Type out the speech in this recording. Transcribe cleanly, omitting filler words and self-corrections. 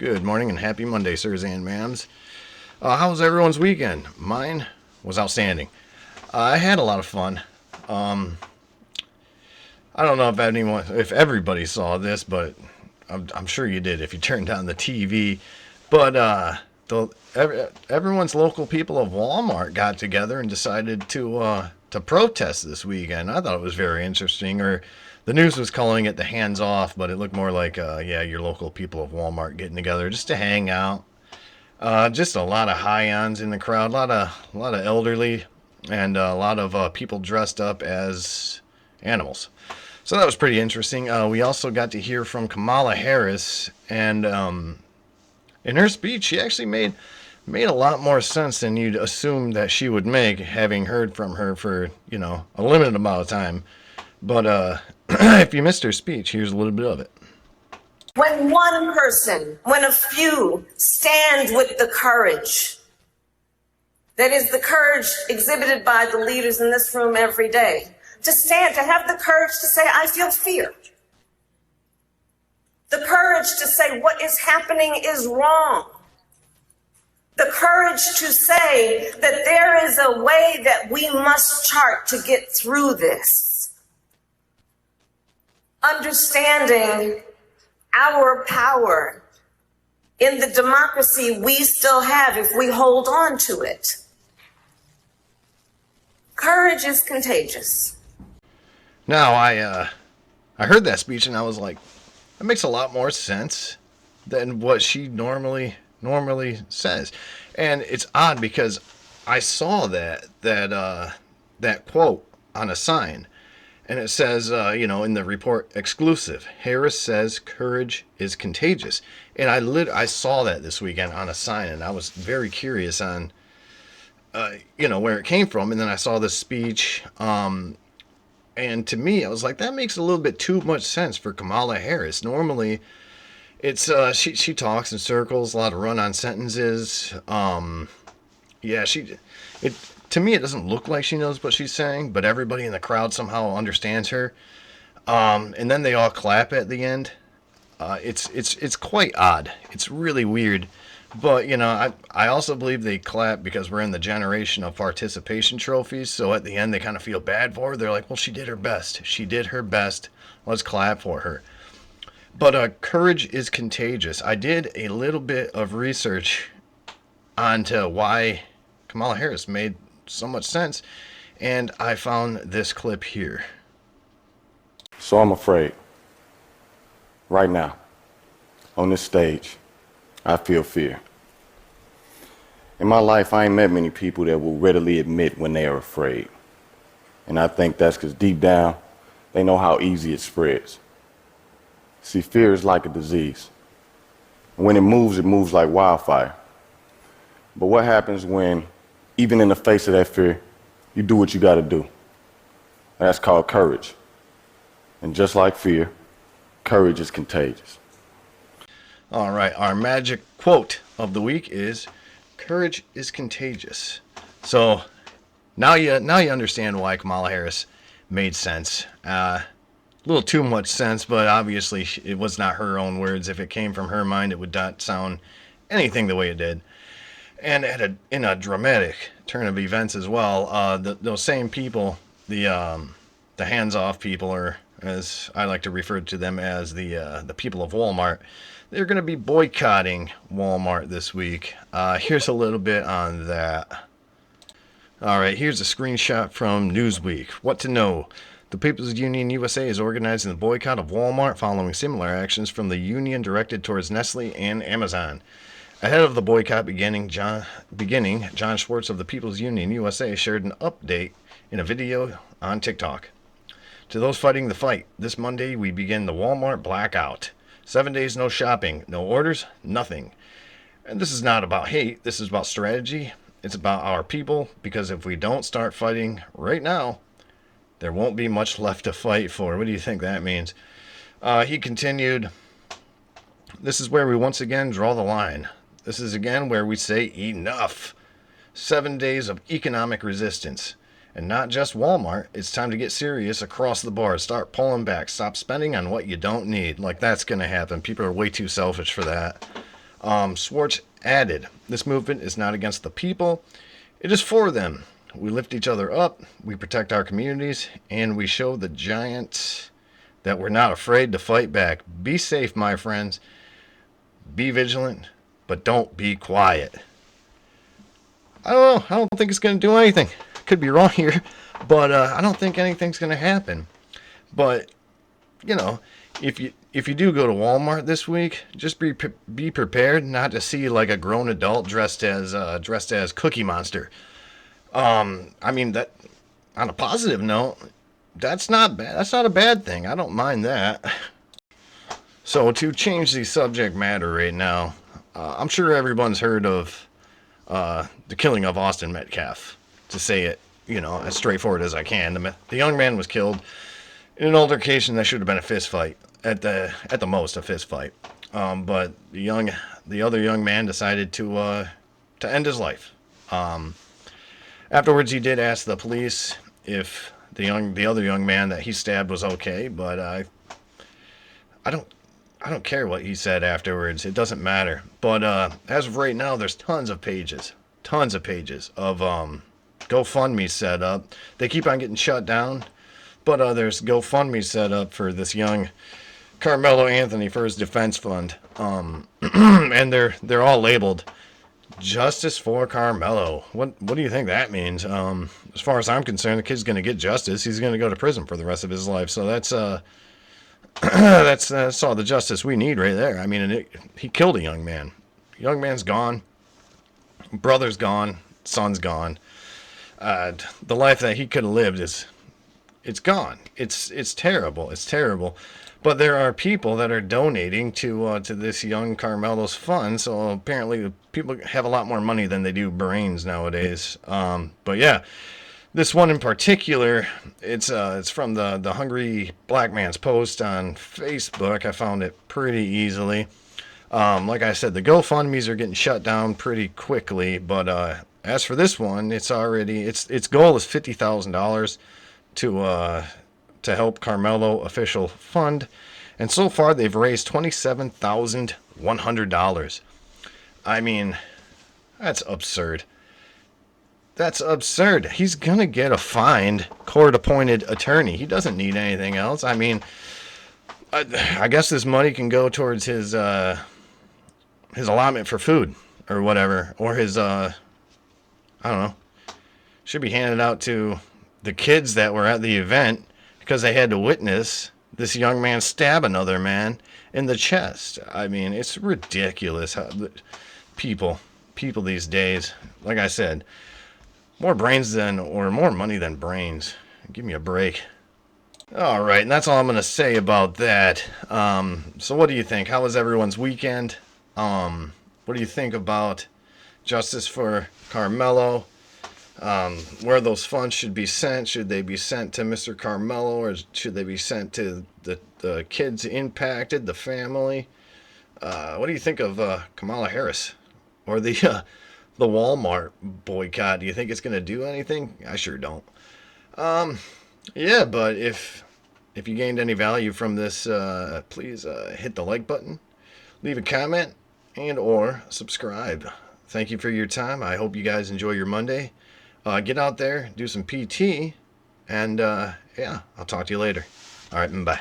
Good morning and happy Monday, sirs and ma'ams. How was everyone's weekend? Mine was outstanding. I had a lot of fun. I don't know if everybody saw this, but I'm sure you did if you turned on the TV. But everyone's local people of Walmart got together and decided to protest this weekend. I thought it was very interesting. Or the news was calling it the hands off, but it looked more like your local people of Walmart getting together just to hang out. Just a lot of high-ons in the crowd, a lot of elderly, and a lot of people dressed up as animals. So that was pretty interesting. We also got to hear from Kamala Harris, and in her speech, she actually made a lot more sense than you'd assume that she would make, having heard from her for a limited amount of time. But if you missed her speech, here's a little bit of it. When one person, when a few stand with the courage, that is the courage exhibited by the leaders in this room every day, to stand, to have the courage to say, I feel fear. The courage to say what is happening is wrong. The courage to say that there is a way that we must chart to get through this. Understanding our power in the democracy we still have if we hold on to it. Courage is contagious. Now, I heard that speech and I was like, that makes a lot more sense than what she normally says. And it's odd because I saw that quote on a sign, and it says, in the report exclusive, Harris says courage is contagious. And I saw that this weekend on a sign, and I was very curious on, where it came from. And then I saw this speech, and to me, I was like, that makes a little bit too much sense for Kamala Harris. Normally, it's she talks in circles, a lot of run-on sentences. To me, it doesn't look like she knows what she's saying, but everybody in the crowd somehow understands her. And then they all clap at the end. It's quite odd. It's really weird. But, I also believe they clap because we're in the generation of participation trophies. So at the end, they kind of feel bad for her. They're like, well, she did her best. She did her best. Let's clap for her. But courage is contagious. I did a little bit of research onto why Kamala Harris made so much sense, and I found this clip here. So I'm afraid. Right now, on this stage, I feel fear. In my life, I ain't met many people that will readily admit when they are afraid. And I think that's because deep down, they know how easy it spreads. See, fear is like a disease. When it moves like wildfire. But what happens when, even in the face of that fear, you do what you got to do? That's called courage. And just like fear, courage is contagious. All right, our magic quote of the week is, courage is contagious. So now you understand why Kamala Harris made sense. A little too much sense, but obviously it was not her own words. If it came from her mind, it would not sound anything the way it did. And in a dramatic turn of events as well, those same people, the hands-off people, or as I like to refer to them as the people of Walmart, they're going to be boycotting Walmart this week. Here's a little bit on that. All right, here's a screenshot from Newsweek. What to know. The People's Union USA is organizing the boycott of Walmart following similar actions from the union directed towards Nestle and Amazon. Ahead of the boycott beginning, John Schwartz of the People's Union USA shared an update in a video on TikTok. To those fighting the fight, this Monday we begin the Walmart blackout. 7 days, no shopping, no orders, nothing. And this is not about hate, this is about strategy. It's about our people, because if we don't start fighting right now, there won't be much left to fight for. What do you think that means? He continued, this is where we once again draw the line. This is again where we say enough. 7 days of economic resistance. And not just Walmart. It's time to get serious across the board. Start pulling back. Stop spending on what you don't need. Like, that's going to happen. People are way too selfish for that. Schwartz added, "This movement is not against the people. It is for them. We lift each other up, we protect our communities, and we show the giants that we're not afraid to fight back. Be safe, my friends. Be vigilant, but don't be quiet." I don't know. I don't think it's going to do anything. Could be wrong here, but I don't think anything's going to happen. But you know, if you do go to Walmart this week, just be prepared not to see like a grown adult dressed as Cookie Monster. I mean that. On a positive note, that's not bad. That's not a bad thing. I don't mind that. So to change the subject matter right now, I'm sure everyone's heard of the killing of Austin Metcalf. To say it, as straightforward as I can, the young man was killed in an altercation that should have been a fist fight. At the most, a fist fight. But the other young man decided to end his life. Afterwards, he did ask the police if the other young man that he stabbed was okay, but I don't care what he said afterwards. It doesn't matter. But as of right now, there's tons of pages of GoFundMe set up. They keep on getting shut down, but there's GoFundMe set up for this young Karmelo Anthony for his defense fund, and they're all labeled "Justice for Karmelo." What do you think that means? As far as I'm concerned, the kid's going to get justice. He's going to go to prison for the rest of his life. So that's that's all the justice we need right there. I mean, he killed a young man. Young man's gone. Brother's gone. Son's gone. The life that he could have lived it's gone. It's terrible. It's terrible. But there are people that are donating to this young Karmelo's fund. So apparently people have a lot more money than they do brains nowadays. But yeah, this one in particular, it's from the Hungry Black Man's post on Facebook. I found it pretty easily. Like I said, the GoFundMes are getting shut down pretty quickly. But as for this one, its goal is $50,000 to help Karmelo official fund, and so far they've raised $27,100. I mean, that's absurd. That's absurd. He's gonna get a fined, court-appointed attorney. He doesn't need anything else. I mean, I guess this money can go towards his allotment for food or whatever, or his I don't know. Should be handed out to the kids that were at the event, because they had to witness this young man stab another man in the chest. I mean, it's ridiculous how people these days, like I said, more money than brains. Give me a break. All right, and that's all I'm going to say about that. So what do you think? How was everyone's weekend? What do you think about justice for Karmelo? Where those funds should be sent? Should they be sent to Mr. Karmelo, or should they be sent to the kids impacted, the family? What do you think of Kamala Harris or the Walmart boycott? Do you think it's going to do anything? I sure don't. Yeah, but if you gained any value from this, please hit the like button, leave a comment, and or subscribe. Thank you for your time. I hope you guys enjoy your Monday. Get out there, do some PT, and yeah, I'll talk to you later. All right, bye.